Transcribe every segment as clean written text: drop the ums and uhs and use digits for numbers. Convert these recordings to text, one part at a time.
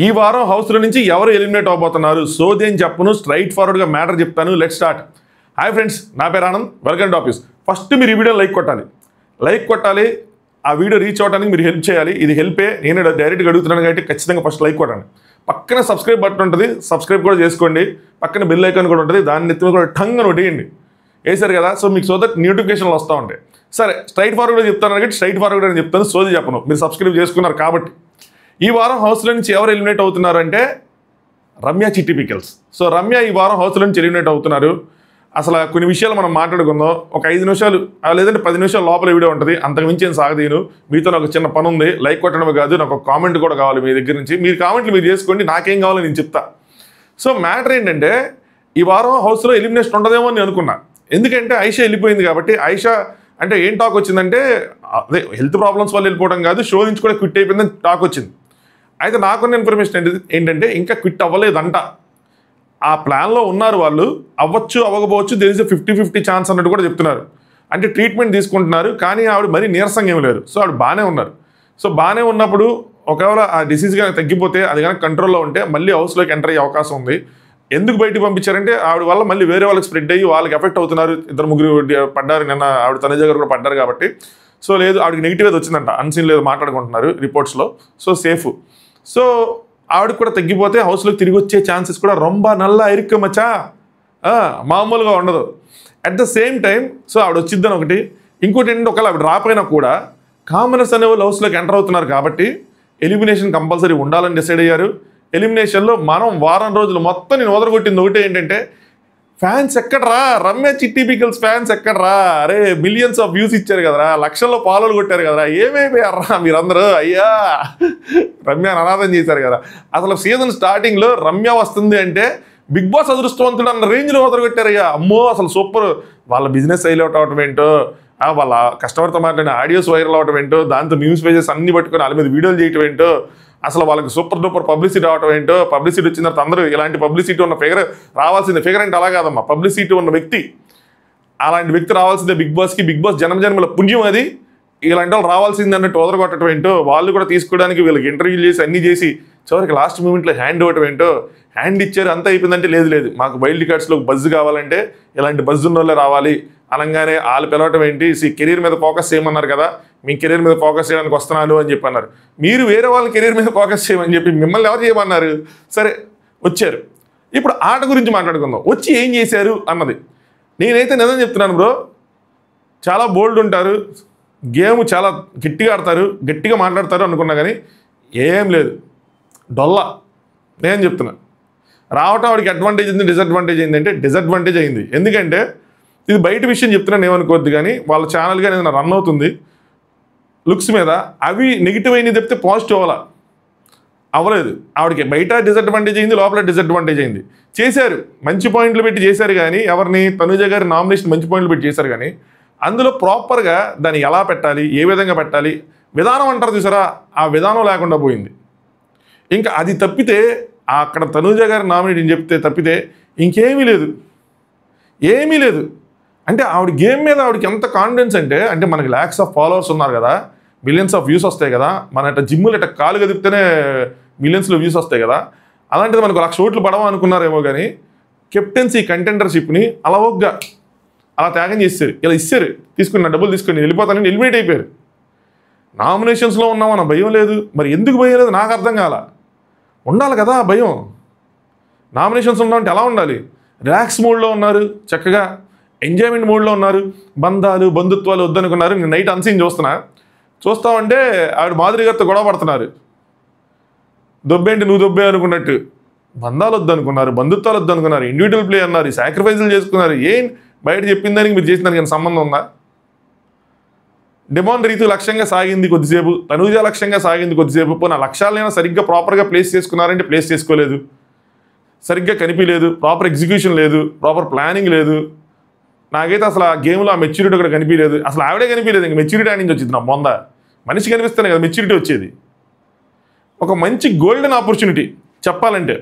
ఈ వారం హౌస్లో నుంచి ఎవరు ఎలిమినేట్ అవబోతున్నారు సోది అని చెప్పను స్ట్రైట్ ఫార్వర్డ్గా మ్యాటర్ చెప్తాను. Let start. హాయ్ ఫ్రెండ్స్, నా పేరు Anand. Welcome to office. First మీరు ఈ వీడియో లైక్ కొట్టాలి. ఆ వీడియో రీచ్ అవ్వడానికి మీరు హెల్ప్ చేయాలి. ఇది హెల్పే, నేను డైరెక్ట్గా అడుగుతున్నాను కాబట్టి ఖచ్చితంగా ఫస్ట్ లైక్ కొట్టండి. పక్కన సబ్స్క్రైబ్ బటన్ ఉంటుంది, సబ్స్క్రైబ్ కూడా చేసుకోండి. పక్కన బెల్ ఐకాన్ కూడా ఉంటుంది, దాన్ని ఎత్తున కూడా టంగ్ అని కొట్టేయండి. వేసారు కదా, సో మీకు సో దట్ నోటిఫికేషన్లు వస్తూ ఉంటాయి. సరే, స్ట్రైట్ ఫార్వర్డ్గా చెప్తాను కాబట్టి స్ట్రైట్ ఫార్వర్డ్ అని చెప్తాను, సోది చెప్పను. మీరు సబ్స్క్రైబ్ చేసుకున్నారు కాబట్టి. ఈ వారం హౌస్లో నుంచి ఎవరు ఎలిమినేట్ అవుతున్నారు అంటే రమ్య చిట్టి పికిల్స్. సో రమ్య ఈ వారం హౌస్లో నుంచి ఎలిమినేట్ అవుతున్నారు. అసలు కొన్ని విషయాలు మనం మాట్లాడుకుందాం. ఒక 5 నిమిషాలు లేదంటే 10 నిమిషాలు లోపల వీడియో ఉంటుంది, అంతకు మించి ఏం సాగదీను. మీతో నాకు చిన్న పని ఉంది. లైక్ కొట్టడమే కాదు, నాకు ఒక కామెంట్ కూడా కావాలి మీ దగ్గర నుంచి. మీరు కామెంట్లు మీరు చేసుకోండి, నాకేం కావాలో నేను చెప్తా. సో మ్యాటర్ ఏంటంటే ఈ వారం హౌస్లో ఎలిమినేషన్ ఉండదేమో అని అనుకున్నా. ఎందుకంటే ఐషా వెళ్ళిపోయింది కాబట్టి. ఐషా అంటే ఏం టాక్ వచ్చిందంటే అదే హెల్త్ ప్రాబ్లమ్స్ వల్ల వెళ్ళిపోవడం కాదు, షో నుంచి కూడా క్విట్ అయిపోయిందని టాక్ వచ్చింది. అయితే నాకున్న ఇన్ఫర్మేషన్ ఏంటంటే ఇంకా క్విట్ అవ్వలేదంట. ఆ ప్లాన్లో ఉన్నారు వాళ్ళు. అవ్వచ్చు అవ్వకపోవచ్చు, దేర్ ఇస్ 50-50 ఛాన్స్ అన్నట్టు కూడా చెప్తున్నారు. అంటే ట్రీట్మెంట్ తీసుకుంటున్నారు, కానీ ఆవిడ మరీ నీరసంగా ఏమి లేరు. సో ఆవిడ బాగానే ఉన్నారు. సో బాగానే ఉన్నప్పుడు ఒకవేళ ఆ డిసీజ్ కానీ తగ్గిపోతే, అది కానీ కంట్రోల్లో ఉంటే మళ్ళీ హౌస్లోకి ఎంటర్ అయ్యే అవకాశం ఉంది. ఎందుకు బయటికి పంపించారంటే ఆవిడ వల్ల మళ్ళీ వేరే వాళ్ళకి స్ప్రెడ్ అయ్యి వాళ్ళకి ఎఫెక్ట్ అవుతున్నారు. 2-3 పడ్డారు. నిన్న ఆవిడ తనుజ గారు కూడా పడ్డారు కాబట్టి. సో లేదు, ఆవిడకి నెగిటివ్ అది వచ్చిందంట, అన్సీన్ లేదు మాట్లాడుకుంటున్నారు రిపోర్ట్స్లో. So safe. సో ఆవిడకి కూడా తగ్గిపోతే హౌస్లోకి తిరిగి వచ్చే ఛాన్సెస్ కూడా రొంబ నల్ల ఇరుక్కమచ్చా, మామూలుగా ఉండదు. At the same time so ఆవిడ వచ్చిద్దని ఒకటి. ఇంకోటి ఏంటంటే ఒకవేళ ఆవిడ రాపోయినా కూడా కామనర్స్ అనే వాళ్ళు హౌస్లోకి ఎంటర్ అవుతున్నారు కాబట్టి ఎలిమినేషన్ కంపల్సరీ ఉండాలని డిసైడ్ అయ్యారు. ఎలిమినేషన్లో మనం వారం రోజులు మొత్తం నేను వదలగొట్టింది ఒకటే ఏంటంటే, ఫ్యాన్స్ ఎక్కడరా, రమ్య చిట్టి పికిల్స్ ఫ్యాన్స్ ఎక్కడరా, అరే మిలియన్స్ ఆఫ్ వ్యూస్ ఇచ్చారు కదరా, లక్షల్లో ఫాలోలు కొట్టారు కదరా, ఏమైపోయారా మీరందరూ, అయ్యా రమ్య అనాథం చేశారు కదా. అసలు సీజన్ స్టార్టింగ్లో రమ్య వస్తుంది అంటే బిగ్ బాస్ అదృష్టవంతుడు అన్న రేంజ్లో వదలగొట్టారయ్యా. అమ్మో అసలు సూపర్. వాళ్ళ బిజినెస్ హైలైట్ అవటం ఏంటో, వాళ్ళ కస్టమర్తో మాట్లాడిన ఆడియోస్ వైరల్ అవటం ఏంటో, దాంతో న్యూస్ పేజెస్ అన్ని పట్టుకొని వాళ్ళ మీద వీడియోలు చేయటం ఏంటో, అసలు వాళ్ళకి సూపర్ డూపర్ పబ్లిసిటీ రావటం ఏంటో. పబ్లిసిటీ వచ్చిన తర్వాత అందరూ ఇలాంటి పబ్లిసిటీ ఉన్న ఫిగర్ రావాల్సిందే. ఫిగర్ అంటే అలా కాదమ్మా, పబ్లిసిటీ ఉన్న వ్యక్తి, అలాంటి వ్యక్తి రావాల్సిందే బిగ్ బాస్కి. బిగ్ బాస్ జన్మజన్మల పుణ్యం అది. ఇలాంటి వాళ్ళు రావాల్సింది అన్నట్టు వదలగొట్టడం ఏంటో, వాళ్ళు కూడా తీసుకోవడానికి వీళ్ళకి ఇంటర్వ్యూలు చేసి అన్నీ చేసి చివరికి లాస్ట్ మూమెంట్లో హ్యాండ్ ఇవ్వటం ఏంటో. హ్యాండ్ ఇచ్చారు అంతా అయిపోయిందంటే లేదు మాకు వైల్డ్ కార్డ్స్లో బజ్ కావాలంటే ఇలాంటి బజ్ ఉన్న వాళ్ళే రావాలి అనగానే వాళ్ళు పిలవటం ఏంటి. కెరీర్ మీద ఫోకస్ చేయమన్నారు కదా, మీ కెరీర్ మీద ఫోకస్ చేయడానికి వస్తున్నాను అని చెప్పి అన్నారు. మీరు వేరే వాళ్ళ కెరీర్ మీద ఫోకస్ చేయమని చెప్పి మిమ్మల్ని ఎవరు చేయమన్నారు? సరే వచ్చారు. ఇప్పుడు ఆట గురించి మాట్లాడుకుందాం. వచ్చి ఏం చేశారు అన్నది. నేనైతే నిజం చెప్తున్నాను బ్రో, చాలా బోల్డ్ ఉంటారు, గేమ్ చాలా గట్టిగా ఆడతారు, గట్టిగా మాట్లాడతారు అనుకున్నా, కానీ ఏం లేదు, డొల్లా. నేను చెప్తున్నా, రావటం వాడికి అడ్వాంటేజ్ ఉంది, డిసడ్వాంటేజ్ అయిందంటే డిసడ్వాంటేజ్ అయింది. ఎందుకంటే ఇది బయట విషయం చెప్తున్నాను ఏమనుకోవద్దు, కానీ వాళ్ళ ఛానల్ కానీ ఏదైనా రన్ అవుతుంది లుక్స్ మీద, అవి నెగిటివ్ అయినది చెప్తే పాజిటివ్ అవ్వలేదు. ఆవిడకి బయట డిసడ్వాంటేజ్ అయింది, లోపల డిసడ్వాంటేజ్ అయింది. చేశారు, మంచి పాయింట్లు పెట్టి చేశారు, కానీ ఎవరిని తనుజ గారి నామినేషన్ మంచి పాయింట్లు పెట్టి చేశారు, కానీ అందులో ప్రాపర్గా దాన్ని ఎలా పెట్టాలి, ఏ విధంగా పెట్టాలి, విధానం అంటారు చూసారా, ఆ విధానం లేకుండా పోయింది. ఇంకా అది తప్పితే అక్కడ తనుజ గారి నామినేషన్ చెప్తే తప్పితే ఇంకేమీ లేదు. అంటే ఆవిడ గేమ్ మీద ఆవిడకి ఎంత కాన్ఫిడెన్స్ అంటే మనకి ల్యాక్స్ ఆఫ్ ఫాలోవర్స్ ఉన్నారు కదా, మిలియన్స్ ఆఫ్ వ్యూస్ వస్తాయి కదా, మన ఇట్లా జిమ్ములు ఇట్లా కాలు కదిపితేనే మిలియన్స్లో వ్యూస్ వస్తాయి కదా, అలాంటిది మనకు 1,00,000 ఓట్లు పడవ అనుకున్నారేమో, కానీ కెప్టెన్సీ కంటెండర్షిప్ని అలా త్యాగం చేస్తారు. ఇలా ఇస్తారు, తీసుకున్న డబ్బులు తీసుకుని వెళ్ళిపోతానని ఎలిమినేట్ అయిపోయారు. నామినేషన్స్లో ఉన్నామన్న భయం లేదు. మరి ఎందుకు భయం లేదు నాకు అర్థం కాల. ఉండాలి కదా భయం. నామినేషన్స్ ఉన్నామంటే ఎలా ఉండాలి? రిలాక్స్ మూడ్లో ఉన్నారు, చక్కగా ఎంజాయ్మెంట్ మూడ్లో ఉన్నారు. బంధాలు బంధుత్వాలు వద్దనుకున్నారు. నేను నైట్ అన్సీన్ చూస్తామంటే ఆవిడ మాధురి గారితో గొడవ పడుతున్నారు. దొబ్బేంటి నువ్వు దొబ్బే అనుకున్నట్టు. బంధాలు వద్దనుకున్నారు, బంధుత్వాలు వద్దనుకున్నారు, ఇండివిజువల్ ప్లే అన్నారు, సాక్రిఫైజులు చేసుకున్నారు. ఏం బయట చెప్పిన దానికి మీరు చేసిన దానికి సంబంధం ఉందా? డిమాండ్ రీతు లక్ష్యంగా సాగింది కొద్దిసేపు, తనూజ లక్ష్యంగా సాగింది కొద్దిసేపు. పోనీ ఆ లక్ష్యాలైనా సరిగ్గా ప్రాపర్గా ప్లేస్ చేసుకున్నారంటే ప్లేస్ చేసుకోలేదు, సరిగ్గా కనిపించలేదు, ప్రాపర్ ఎగ్జిక్యూషన్ లేదు, ప్రాపర్ ప్లానింగ్ లేదు. నాకైతే అసలు ఆ గేమ్లో ఆ మెచ్యూరిటీ కూడా కనిపించలేదు. అసలు ఆవిడే కనిపించలేదు. ఇంక మెచ్యూరిటీ నుంచి వచ్చింది నా మొంద. మనిషి కనిపిస్తేనే కదా మెచ్యూరిటీ వచ్చేది. ఒక మంచి గోల్డెన్ ఆపర్చునిటీ చెప్పాలంటే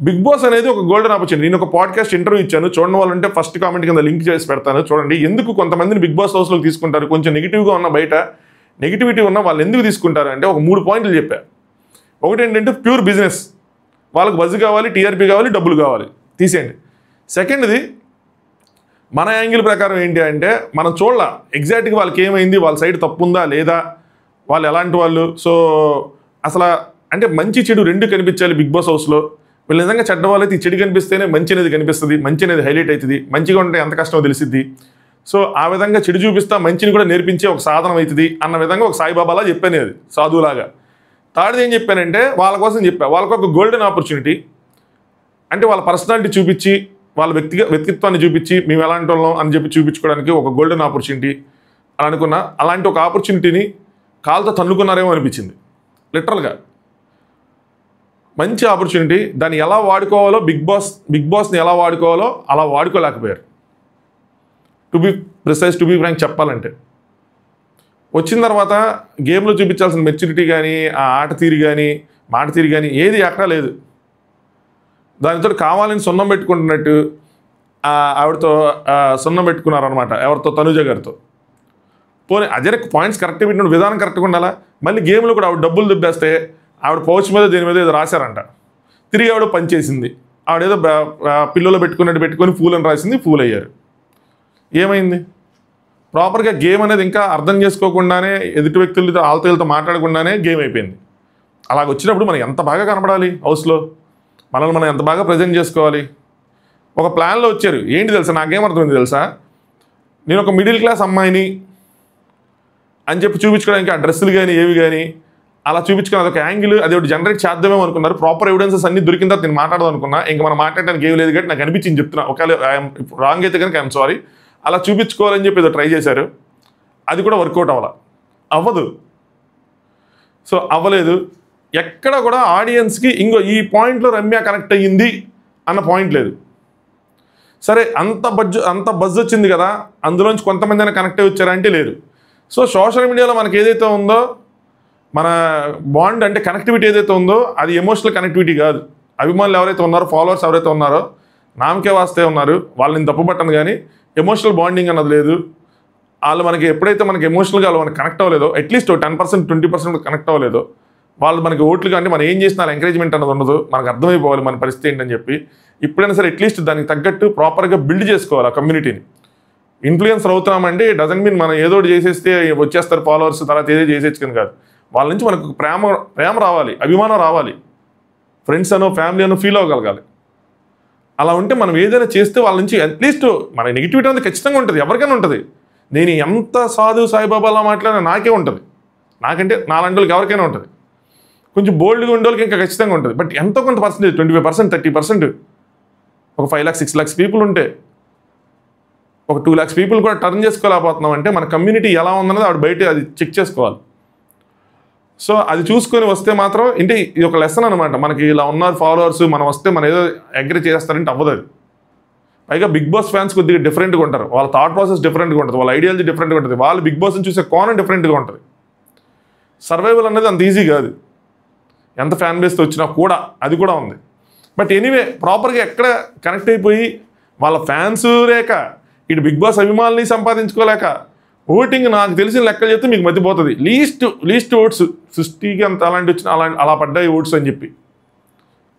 బిగ్ బాస్ అనేది ఒక గోల్డెన్ ఆపర్చునిటీ. నేను ఒక పాడ్కాస్ట్ ఇంటర్వ్యూ ఇచ్చాను, చూడండి వాళ్ళంటే ఫస్ట్ కామెంట్ కింద లింక్ చేసి పెడతాను చూడండి. ఎందుకు కొంతమందిని బిగ్ బాస్ హౌస్లోకి తీసుకుంటారు, కొంచెం నెగిటివ్గా ఉన్న బయట నెగిటివిటీ ఉన్న వాళ్ళు ఎందుకు తీసుకుంటారు అంటే ఒక 3 పాయింట్లు చెప్పా. ఒకటి ఏంటంటే ప్యూర్ బిజినెస్, వాళ్ళకి బజ్ కావాలి, టీఆర్పీ కావాలి, డబ్బులు కావాలి, తీసేయండి. సెకండ్ది మన యాంగిల్ ప్రకారం ఏంటి అంటే మనం చూడాల ఎగ్జాక్ట్గా వాళ్ళకి ఏమైంది, వాళ్ళ సైడ్ తప్పు ఉందా లేదా, వాళ్ళు ఎలాంటి వాళ్ళు. సో అసలు అంటే మంచి చెడు రెండు కనిపించాలి బిగ్ బాస్ హౌస్లో. వీళ్ళు నిజంగా చెడ్డ వాళ్ళైతే ఈ చెడు కనిపిస్తేనే మంచి అనేది కనిపిస్తుంది, మంచి అనేది హైలైట్ అవుతుంది, మంచిగా ఉంటే ఎంత కష్టమో తెలిసిద్ది. సో ఆ విధంగా చెడు చూపిస్తా మంచిని కూడా నేర్పించే ఒక సాధనం అవుతుంది అన్న విధంగా ఒక సాయిబాబాలా చెప్పాను, అది సాధువులాగా. థర్డ్ది ఏం చెప్పానంటే వాళ్ళ కోసం చెప్పా, వాళ్ళకు ఒక గోల్డెన్ ఆపర్చునిటీ, అంటే వాళ్ళ పర్సనాలిటీ చూపించి వాళ్ళ వ్యక్తిత్వాన్ని చూపించి మేము ఎలాంటి వాళ్ళం అని చెప్పి చూపించుకోవడానికి ఒక గోల్డెన్ ఆపర్చునిటీ అని అనుకున్నా. అలాంటి ఒక ఆపర్చునిటీని కాలుతో తన్నుకున్నారేమో అనిపించింది లిటరల్గా. మంచి ఆపర్చునిటీ, దాన్ని ఎలా వాడుకోవాలో బిగ్ బాస్ని ఎలా వాడుకోవాలో అలా వాడుకోలేకపోయారు. To be precise, to be frank చెప్పాలంటే. వచ్చిన తర్వాత గేమ్లో చూపించాల్సిన మెచ్యూరిటీ కానీ, ఆ ఆట తీరు కానీ, మాట తీరు కానీ ఏది ఎక్కడా లేదు. దానితో కావాలని సున్నం పెట్టుకుంటున్నట్టు ఆవిడతో సున్నం పెట్టుకున్నారనమాట, ఎవరితో, తనుజ గారితో. పోనీ అదే పాయింట్స్ కరెక్ట్గా పెట్టిన విధానం కరెక్ట్గా ఉండాలా. మళ్ళీ గేమ్లో కూడా ఆవిడ డబ్బులు దుబ్బేస్తే ఆవిడ పౌచ్ మీద దేని మీద ఏదో రాశారంట, తిరిగి ఆవిడ పనిచేసింది. ఆవిడేదో పిల్లలో పెట్టుకున్నట్టు పెట్టుకొని ఫూల్ అని రాసింది, ఫూల్ అయ్యారు. ఏమైంది? ప్రాపర్గా గేమ్ అనేది ఇంకా అర్థం చేసుకోకుండానే, ఎదుటి వ్యక్తులతో ఆల్తీలతో మాట్లాడకుండానే గేమ్ అయిపోయింది. అలాగ వచ్చినప్పుడు మనం ఎంత బాగా కనపడాలి హౌస్లో, మనల్ని మనం ఎంత బాగా ప్రజెంట్ చేసుకోవాలి. ఒక ప్లాన్లో వచ్చారు. ఏంటి తెలుసా, నాకేమర్థమైంది తెలుసా, నేను ఒక మిడిల్ క్లాస్ అమ్మాయిని అని చెప్పి చూపించుకోవడానికి ఆ డ్రెస్సులు కానీ ఏవి కానీ అలా చూపించుకుని అదొక యాంగిల్, అది ఒకటి జనరేట్ చేద్దామేమో అనుకున్నారు. ప్రాపర్ ఎవిడెన్సెస్ అన్ని దొరికిన తర్వాత నేను మాట్లాడదాం అనుకున్నా. ఇంకా మనం మాట్లాడడానికి ఏమి లేదు కాబట్టి నాకు అనిపించింది చెప్తున్నా. ఒకవేళ రాంగ్ అయితే కనుక ఐఎమ్ సారీ. అలా చూపించుకోవాలని చెప్పి ఏదో ట్రై చేశారు, అది కూడా వర్కౌట్ అవ్వదు. సో అవ్వలేదు. ఎక్కడ కూడా ఆడియన్స్కి ఈ పాయింట్లో రమ్య కనెక్ట్ అయ్యింది అన్న పాయింట్ లేదు. సరే అంత బజ్ వచ్చింది కదా, అందులోంచి కొంతమంది అయినా కనెక్ట్ అయ్యి వచ్చారా అంటే లేదు. సో సోషల్ మీడియాలో మనకి ఏదైతే ఉందో, మన బాండ్ అంటే కనెక్టివిటీ ఏదైతే ఉందో అది ఎమోషనల్ కనెక్టివిటీ కాదు. అభిమానులు ఎవరైతే ఉన్నారో, ఫాలోవర్స్ ఎవరైతే ఉన్నారో, నామకే వాస్తే ఉన్నారు, వాళ్ళని తప్పుపట్టను. కానీ ఎమోషనల్ బాండింగ్ అన్నది లేదు. వాళ్ళు మనకి ఎప్పుడైతే మనకి ఎమోషనల్గా వాళ్ళు మనకి కనెక్ట్ అవ్వలేదో, అట్లీస్ట్ 10%, 20% కనెక్ట్ అవ్వలేదో, వాళ్ళు మనకి ఓట్లు కానీ మనం ఏం చేసినా ఎంకరేజ్మెంట్ అన్నది ఉండదు. మనకు అర్థమైపోవాలి మన పరిస్థితి ఏంటని చెప్పి. ఇప్పుడైనా సరే అట్లీస్ట్ దానికి తగ్గట్టు ప్రాపర్గా బిల్డ్ చేసుకోవాలి ఆ కమ్యూనిటీని. ఇన్ఫ్లుయెన్సర్ అవుతున్నామంటే డజంట్ మీన్ మనం ఏదో చేసేస్తే వచ్చేస్తారు ఫాలోవర్స్, తర్వాత ఏదో చేసేసుకుని కాదు. వాళ్ళ నుంచి మనకు ప్రేమ రావాలి, అభిమానం రావాలి, ఫ్రెండ్స్ అనో ఫ్యామిలీ అనో ఫీల్ అవ్వగలగాలి. అలా ఉంటే మనం ఏదైనా చేస్తే వాళ్ళ నుంచి అట్లీస్ట్ మన నెగిటివిటీ అనేది ఖచ్చితంగా ఉంటుంది, ఎవరికైనా ఉంటుంది. నేను ఎంత సాధు సాయిబాబాలా మాట్లాడినా నాకే ఉంటుంది, నాకంటే నాలాంటి వాళ్ళకి ఎవరికైనా ఉంటుంది. కొంచెం బోల్డ్గా ఉండే వాళ్ళకి ఇంకా ఖచ్చితంగా ఉంటుంది. బట్ ఎంతో కొంత పర్సెంటేజ్, 25%, 30%, ఒక 5 lakhs 6 lakhs పీపుల్ ఉంటే, ఒక 2 lakhs పీపుల్ కూడా టర్న్ చేసుకోలేకపోతున్నాం అంటే మన కమ్యూనిటీ ఎలా ఉందన్నది ఆవిడ బయట అది చెక్ చేసుకోవాలి. సో అది చూసుకొని వస్తే మాత్రం అంటే ఇది ఒక లెసన్ అనమాట. మనకి ఇలా ఉన్నారు ఫాలోవర్స్, మనం వస్తే మనం ఏదో అగ్రి చేస్తారంటే అవ్వదు అది. పైగా బిగ్ బాస్ ఫ్యాన్స్ కొద్దిగా డిఫరెంట్గా ఉంటారు, వాళ్ళ థాట్ ప్రాసెస్ డిఫరెంట్గా ఉంటుంది, వాళ్ళ ఐడియాలజీ డిఫరెంట్గా ఉంటుంది, వాళ్ళు బిగ్ బాస్ని చూసే కోణం డిఫరెంట్గా ఉంటుంది. సర్వైవల్ అనేది అంత ఈజీ కాదు, ఎంత ఫ్యాన్ బేస్తో వచ్చినా కూడా అది కూడా ఉంది. బట్ ఎనీవే ప్రాపర్గా ఎక్కడ కనెక్ట్ అయిపోయి వాళ్ళ ఫ్యాన్స్ లేక ఇటు బిగ్ బాస్ అభిమానుల్ని సంపాదించుకోలేక ఓటింగ్ నాకు తెలిసిన లెక్కలు చెప్తే మీకు మతిపోతుంది. లీస్ట్ ఓట్స్ 60కి అంత అలాంటి వచ్చిన అలా పడ్డాయి ఓట్స్ అని చెప్పి,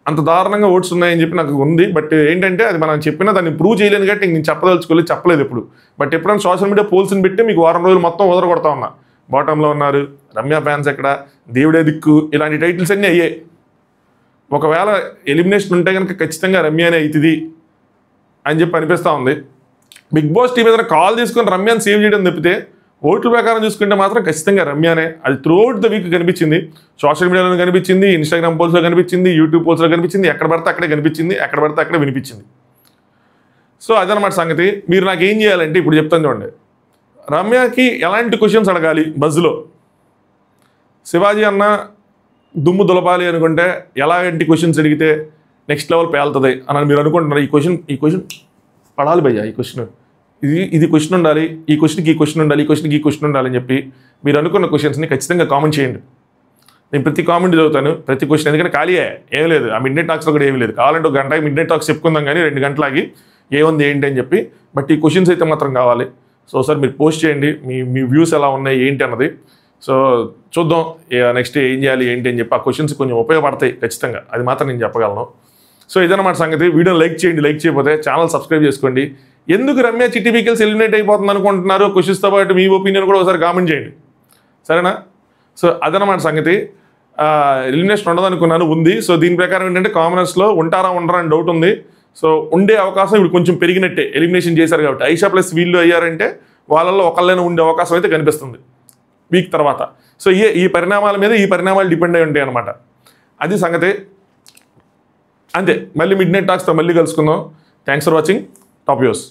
అంత దారుణంగా ఓట్స్ ఉన్నాయని చెప్పి నాకు ఉంది. బట్ ఏంటంటే అది మనం చెప్పినా దాన్ని ప్రూవ్ చేయలేను కాబట్టి నేను చెప్పలేదు ఎప్పుడు. బట్ ఎప్పుడైనా సోషల్ మీడియా పోల్స్ని పెట్టి మీకు వారం రోజులు మొత్తం కొడతా ఉన్నా. బాటంలో ఉన్నారు, రమ్య ఫ్యాన్స్ ఎక్కడ, దేవుడే దిక్కు, ఇలాంటి టైటిల్స్ అన్నీ అయ్యాయి. ఒకవేళ ఎలిమినేషన్ ఉంటే కనుక ఖచ్చితంగా రమ్యనే అవుతుంది అని చెప్పి అనిపిస్తూ ఉంది. బిగ్ బాస్ టీం ఏదైనా కాల్ తీసుకొని రమ్యాని సేవ్ చేయడం తప్పితే ఓట్ల ప్రకారం చూసుకుంటే మాత్రం ఖచ్చితంగా రమ్యనే. అది త్రూఅవుట్ ద వీక్ కనిపించింది, సోషల్ మీడియాలో కనిపించింది, ఇన్స్టాగ్రామ్ పోల్స్లో కనిపించింది, యూట్యూబ్ పోల్స్లో కనిపించింది, ఎక్కడ పడితే అక్కడే కనిపించింది, ఎక్కడ పడితే అక్కడే వినిపించింది. సో అదనమాట సంగతి. మీరు నాకు ఏం చేయాలంటే ఇప్పుడు చెప్తాను చూడండి, రమ్యకి ఎలాంటి క్వశ్చన్స్ అడగాలి బజ్లో, శివాజీ అన్న దుమ్ము దులపాలి అనుకుంటే ఎలాంటి క్వశ్చన్స్ అడిగితే నెక్స్ట్ లెవెల్ పేలుతుంది అని మీరు అనుకుంటున్నారు. ఈ క్వశ్చన్ పడాలి భయ్యా, ఈ క్వశ్చన్ ఇది క్వశ్చన్ ఉండాలి, ఈ క్వశ్చన్కి ఈ క్వశ్చన్ ఉండాలి, ఈ క్వశ్చన్కి ఈ క్వశ్చన్ ఉండాలని చెప్పి మీరు అనుకున్న క్వశ్చన్స్ని ఖచ్చితంగా కామెంట్ చేయండి. నేను ప్రతి కామెంట్ చదువుతాను, ప్రతి క్వశ్చన్. ఎందుకంటే ఖాళీయే ఏం లేదు, ఆ మిడ్ నైట్ టాక్స్లో కూడా ఏమీ లేదు. కావాలంటే ఒక గంట మిడ్ నైట్ టాక్స్ చెప్పుకుందాం, కానీ 2 గంటలకి ఏముంది ఏంటి అని చెప్పి. బట్ ఈ క్వశ్చన్స్ అయితే మాత్రం కావాలి. సో సార్ మీరు పోస్ట్ చేయండి మీ వ్యూస్ ఎలా ఉన్నాయి ఏంటి అన్నది. సో చూద్దాం నెక్స్ట్ ఏం చేయాలి ఏంటి అని చెప్పి ఆ క్వశ్చన్స్ కొంచెం ఉపయోగపడతాయి ఖచ్చితంగా, అది మాత్రం నేను చెప్పగలను. సో ఇదన్నమాట సంగతి. వీడియోని లైక్ చేయండి, లైక్ చేయకపోతే ఛానల్ సబ్స్క్రైబ్ చేసుకోండి. ఎందుకు రమ్య చిట్టి పికిల్స్ ఎలిమినేట్ అయిపోతుంది అనుకుంటున్నారు, క్వశ్చన్స్తో పాటు మీ ఒపీనియన్ కూడా ఒకసారి కామెంట్ చేయండి, సరేనా? సో అదనమాట సంగతి. ఎలిమినేషన్ ఉండదు అనుకున్నాను, ఉంది. సో దీని ప్రకారం ఏంటంటే కామనర్స్లో ఉంటారా ఉండరా అని డౌట్ ఉంది. సో ఉండే అవకాశం ఇప్పుడు కొంచెం పెరిగినట్టే, ఎలిమినేషన్ చేశారు కాబట్టి. ఐషా ప్లస్ వీళ్ళు అయ్యారంటే వాళ్ళల్లో ఒకళ్ళైనా ఉండే అవకాశం అయితే కనిపిస్తుంది వీక్ తర్వాత. సో ఈ పరిణామాల మీద ఈ పరిణామాలు డిపెండ్ అయి ఉంటాయి అనమాట. అది సంగతి. అంతే, మళ్ళీ మిడ్ నైట్ టాక్స్తో మళ్ళీ కలుసుకుందాం. Thanks for watching top views.